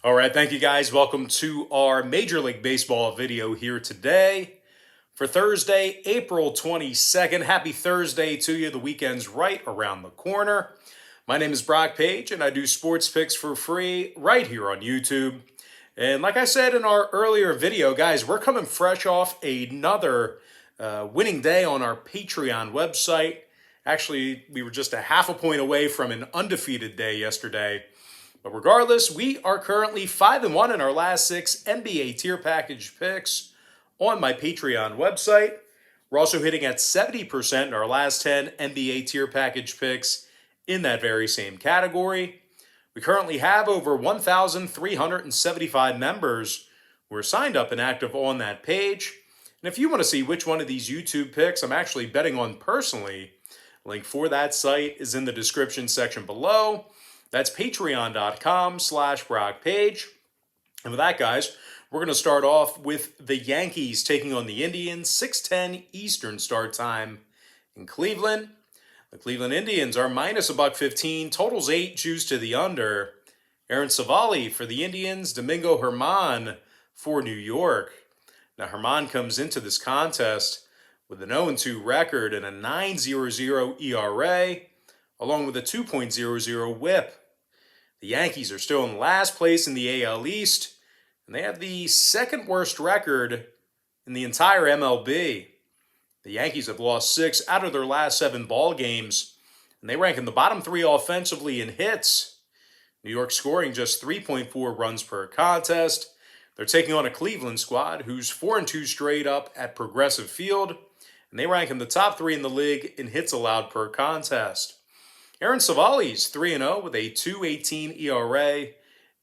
All right, thank you guys. Welcome to our Major League Baseball video here today for Thursday, April 22nd. Happy Thursday to you. The weekend's right around the corner. My name is Brock Page, and I do sports picks for free right here on YouTube. And like I said in our earlier video, guys, we're coming fresh off another winning day on our Patreon website. Actually, we were just a half a point away from an undefeated day yesterday. But regardless, we are currently 5-1 in our last 6 NBA tier package picks on my Patreon website. We're also hitting at 70% in our last 10 NBA tier package picks in that very same category. We currently have over 1,375 members who are signed up and active on that page. And if you want to see which one of these YouTube picks I'm actually betting on personally, a link for that site is in the description section below. That's patreon.com/BrockPage. And with that, guys, we're going to start off with the Yankees taking on the Indians, 6:10 Eastern start time in Cleveland. The Cleveland Indians are minus $1.15, totals 8, juice to the under. Aaron Savali for the Indians, Domingo Germán for New York. Now, Germán comes into this contest with an 0-2 record and a 9.00 ERA, along with a 2.00 whip. The Yankees are still in last place in the AL East, and they have the second worst record in the entire MLB. The Yankees have lost 6 out of their last 7 ball games, and they rank in the bottom 3 offensively in hits. New York scoring just 3.4 runs per contest. They're taking on a Cleveland squad who's 4-2 straight up at Progressive Field, and they rank in the top 3 in the league in hits allowed per contest. Aaron Savali's 3-0 with a 2.18 ERA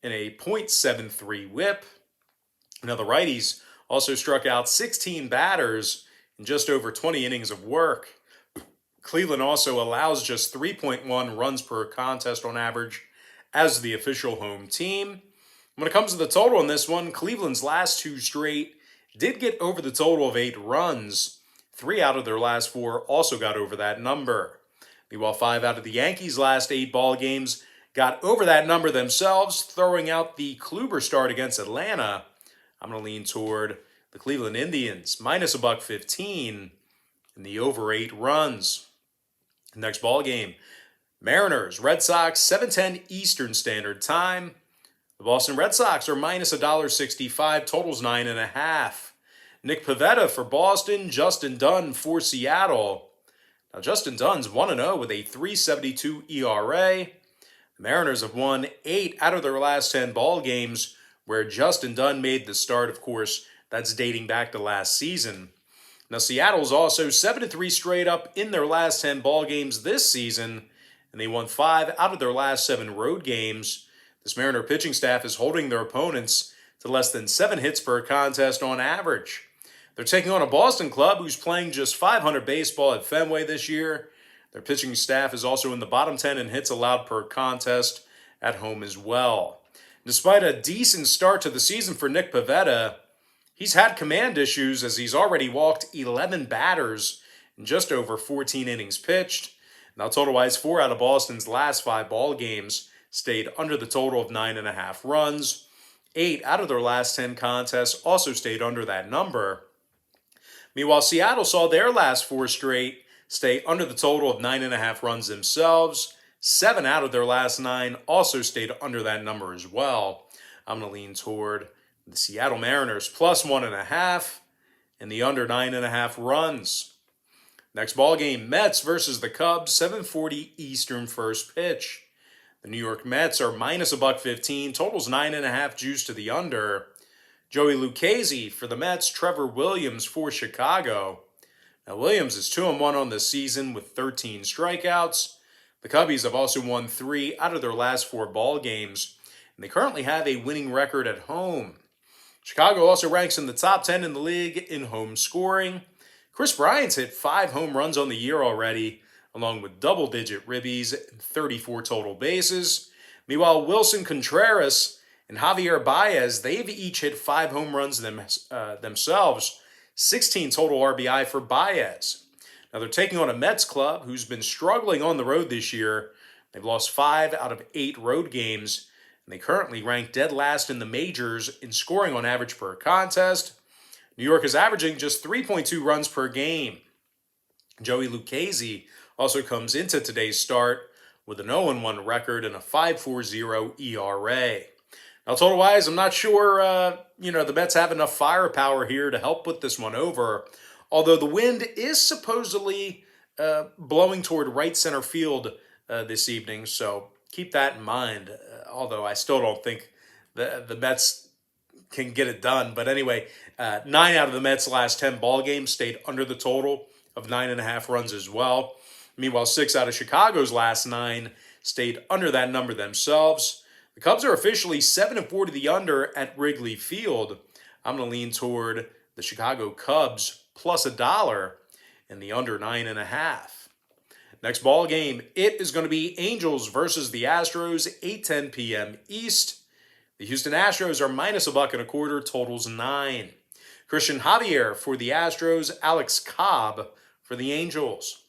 and a .73 whip. Now, the righties also struck out 16 batters in just over 20 innings of work. Cleveland also allows just 3.1 runs per contest on average as the official home team. When it comes to the total in this one, Cleveland's last 2 straight did get over the total of 8 runs. 3 out of their last 4 also got over that number. Meanwhile, 5 out of the Yankees' last 8 ball games got over that number themselves, throwing out the Kluber start against Atlanta. I'm going to lean toward the Cleveland Indians, minus $1.15 in the over 8 runs. Next ball game, Mariners, Red Sox, 7:10 Eastern Standard Time. The Boston Red Sox are minus $1.65, totals 9.5. Nick Pivetta for Boston, Justin Dunn for Seattle. Now, Justin Dunn's 1-0 with a 3.72 ERA. The Mariners have won 8 out of their last 10 ball games, where Justin Dunn made the start. Of course, that's dating back to last season. Now, Seattle's also 7-3 straight up in their last 10 ball games this season, and they won 5 out of their last 7 road games. This Mariner pitching staff is holding their opponents to less than 7 hits per contest on average. They're taking on a Boston club who's playing just .500 baseball at Fenway this year. Their pitching staff is also in the bottom 10 in hits allowed per contest at home as well. Despite a decent start to the season for Nick Pivetta, he's had command issues as he's already walked 11 batters in just over 14 innings pitched. Now, total-wise, 4 out of Boston's last 5 ball games stayed under the total of 9.5 runs. 8 out of their last 10 contests also stayed under that number. Meanwhile, Seattle saw their last 4 straight stay under the total of 9.5 runs themselves. 7 out of their last 9 also stayed under that number as well. I'm going to lean toward the Seattle Mariners plus 1.5 and the under 9.5 runs. Next ball game, Mets versus the Cubs, 7:40 Eastern first pitch. The New York Mets are minus $1.15, totals 9.5, juice to the under. Joey Lucchesi for the Mets, Trevor Williams for Chicago. Now, Williams is 2-1 on the season with 13 strikeouts. The Cubbies have also won 3 out of their last 4 ball games, and they currently have a winning record at home. Chicago also ranks in the top 10 in the league in home scoring. Chris Bryant's hit 5 home runs on the year already, along with double-digit ribbies and 34 total bases. Meanwhile, Wilson Contreras and Javier Baez, they've each hit 5 home runs themselves, 16 total RBI for Baez. Now, they're taking on a Mets club who's been struggling on the road this year. They've lost 5 out of 8 road games, and they currently rank dead last in the majors in scoring on average per contest. New York is averaging just 3.2 runs per game. Joey Lucchesi also comes into today's start with an 0-1 record and a 5.40 ERA. Now, total-wise, I'm not sure, the Mets have enough firepower here to help put this one over, although the wind is supposedly blowing toward right center field this evening, so keep that in mind, although I still don't think the Mets can get it done. But anyway, 9 out of the Mets' last 10 ball games stayed under the total of 9.5 runs as well. Meanwhile, 6 out of Chicago's last 9 stayed under that number themselves. The Cubs are officially 7-4 to the under at Wrigley Field. I'm going to lean toward the Chicago Cubs plus $1 and the under 9.5. Next ball game, it is going to be Angels versus the Astros, 8:10 p.m. East. The Houston Astros are minus $1.25, totals 9. Christian Javier for the Astros, Alex Cobb for the Angels.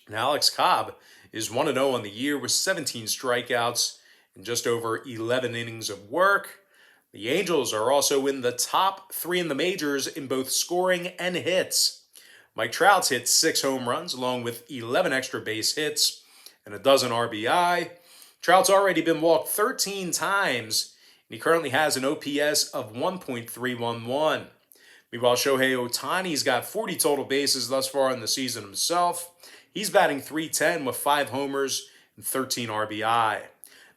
Now, Alex Cobb is 1-0 on the year with 17 strikeouts and just over 11 innings of work. The Angels are also in the top 3 in the majors in both scoring and hits. Mike Trout's hit 6 home runs along with 11 extra base hits and a dozen RBI. Trout's already been walked 13 times, and he currently has an OPS of 1.311. Meanwhile, Shohei Ohtani's got 40 total bases thus far in the season himself. He's batting .310 with 5 homers and 13 RBI.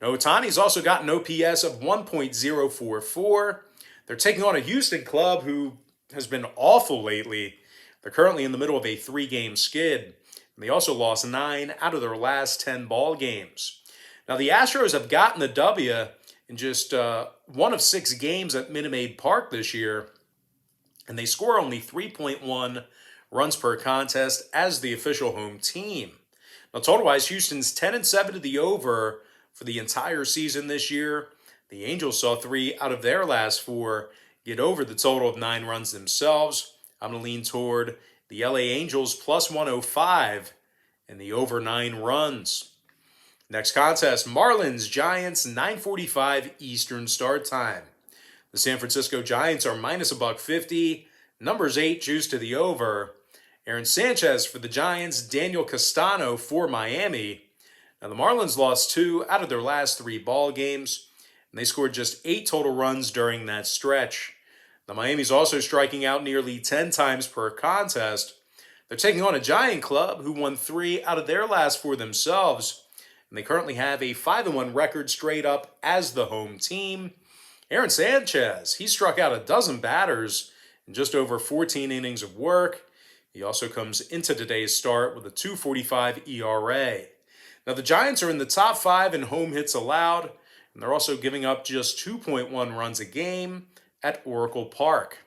Now, Ohtani's also got an OPS of 1.044. They're taking on a Houston club who has been awful lately. They're currently in the middle of a 3-game skid, and they also lost 9 out of their last 10 ball games. Now, the Astros have gotten the W in just 1 of 6 games at Minute Maid Park this year, and they score only 3.1 runs per contest as the official home team. Now, total-wise, Houston's 10-7 to the over for the entire season this year. The Angels saw 3 out of their last 4 get over the total of 9 runs themselves. I'm going to lean toward the LA Angels plus 105 and the over 9 runs. Next contest, Marlins Giants, 9:45 Eastern start time. The San Francisco Giants are minus $1.50. Numbers 8 juice to the over. Aaron Sanchez for the Giants, Daniel Castano for Miami. Now, the Marlins lost 2 out of their last 3 ball games, and they scored just 8 total runs during that stretch. The Miami's also striking out nearly 10 times per contest. They're taking on a Giant club who won 3 out of their last 4 themselves, and they currently have a 5-1 record straight up as the home team. Aaron Sanchez, he struck out a dozen batters in just over 14 innings of work. He also comes into today's start with a 2.45 ERA. Now, the Giants are in the top 5 in home hits allowed, and they're also giving up just 2.1 runs a game at Oracle Park.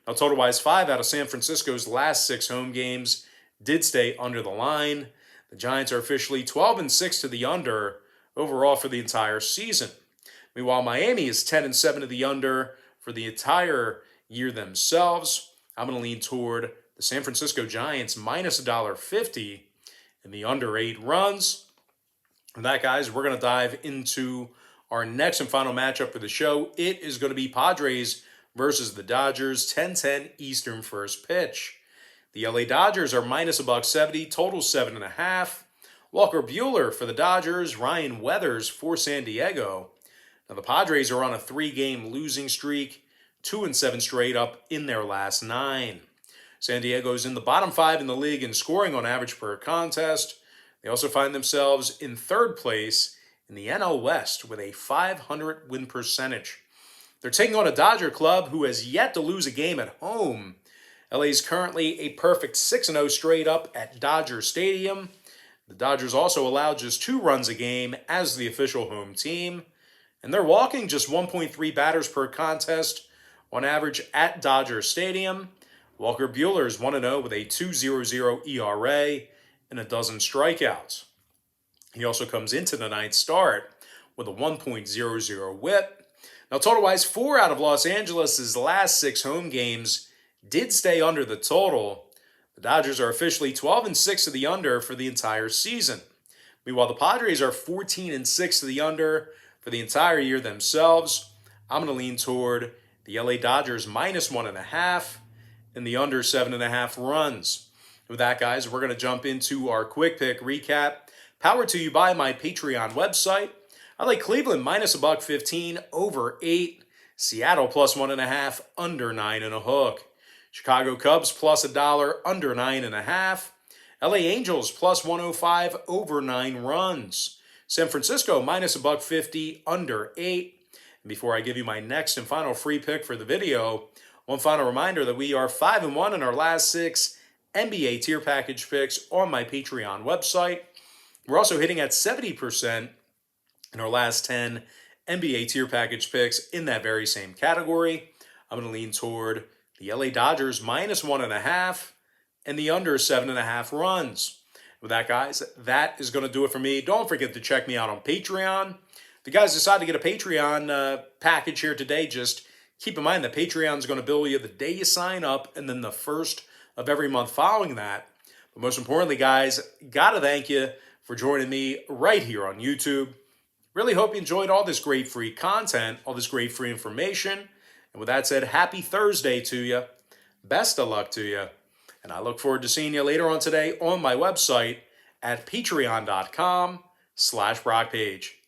Now, total-wise, 5 out of San Francisco's last 6 home games did stay under the line. The Giants are officially 12-6 to the under overall for the entire season. Meanwhile, Miami is 10-7 to the under for the entire year themselves. I'm going to lean toward the San Francisco Giants minus $1.50 and the under 8 runs. And that, guys, we're going to dive into our next and final matchup for the show. It is going to be Padres versus the Dodgers, 10:10 Eastern first pitch. The LA Dodgers are minus $1.70, total 7.5. Walker Buehler for the Dodgers, Ryan Weathers for San Diego. Now, the Padres are on a 3-game losing streak, 2-7 straight up in their last 9. San Diego's in the bottom 5 in the league in scoring on average per contest. They also find themselves in 3rd place in the NL West with a .500 win percentage. They're taking on a Dodger club who has yet to lose a game at home. LA is currently a perfect 6-0 straight up at Dodger Stadium. The Dodgers also allow just 2 runs a game as the official home team, and they're walking just 1.3 batters per contest on average at Dodger Stadium. Walker Buehler is 1-0 with a 2.00 ERA and a dozen strikeouts. He also comes into the ninth start with a 1.00 whip. Now, total-wise, 4 out of Los Angeles' last 6 home games did stay under the total. The Dodgers are officially 12-6 to the under for the entire season. Meanwhile, the Padres are 14-6 to the under For the entire year themselves, I'm going to lean toward the LA Dodgers -1.5 and the under 7.5 runs. With that, guys, we're going to jump into our quick pick recap. Powered to you by my Patreon website. I like Cleveland -115 over 8. Seattle +1.5 under 9.5. Chicago Cubs +$1 under 9.5. LA Angels +105 over 9 runs. San Francisco -$150 under 8. And before I give you my next and final free pick for the video, one final reminder that we are 5-1 in our last 6 NBA tier package picks on my Patreon website. We're also hitting at 70% in our last 10 NBA tier package picks in that very same category. I'm going to lean toward the LA Dodgers -1.5 and the under 7.5 runs. With that, guys, that is going to do it for me. Don't forget to check me out on Patreon. If you guys decide to get a Patreon package here today, just keep in mind that Patreon is going to bill you the day you sign up and then the first of every month following that. But most importantly, guys, got to thank you for joining me right here on YouTube. Really hope you enjoyed all this great free content, all this great free information. And with that said, happy Thursday to you. Best of luck to you. And I look forward to seeing you later on today on my website at patreon.com/BrockPage.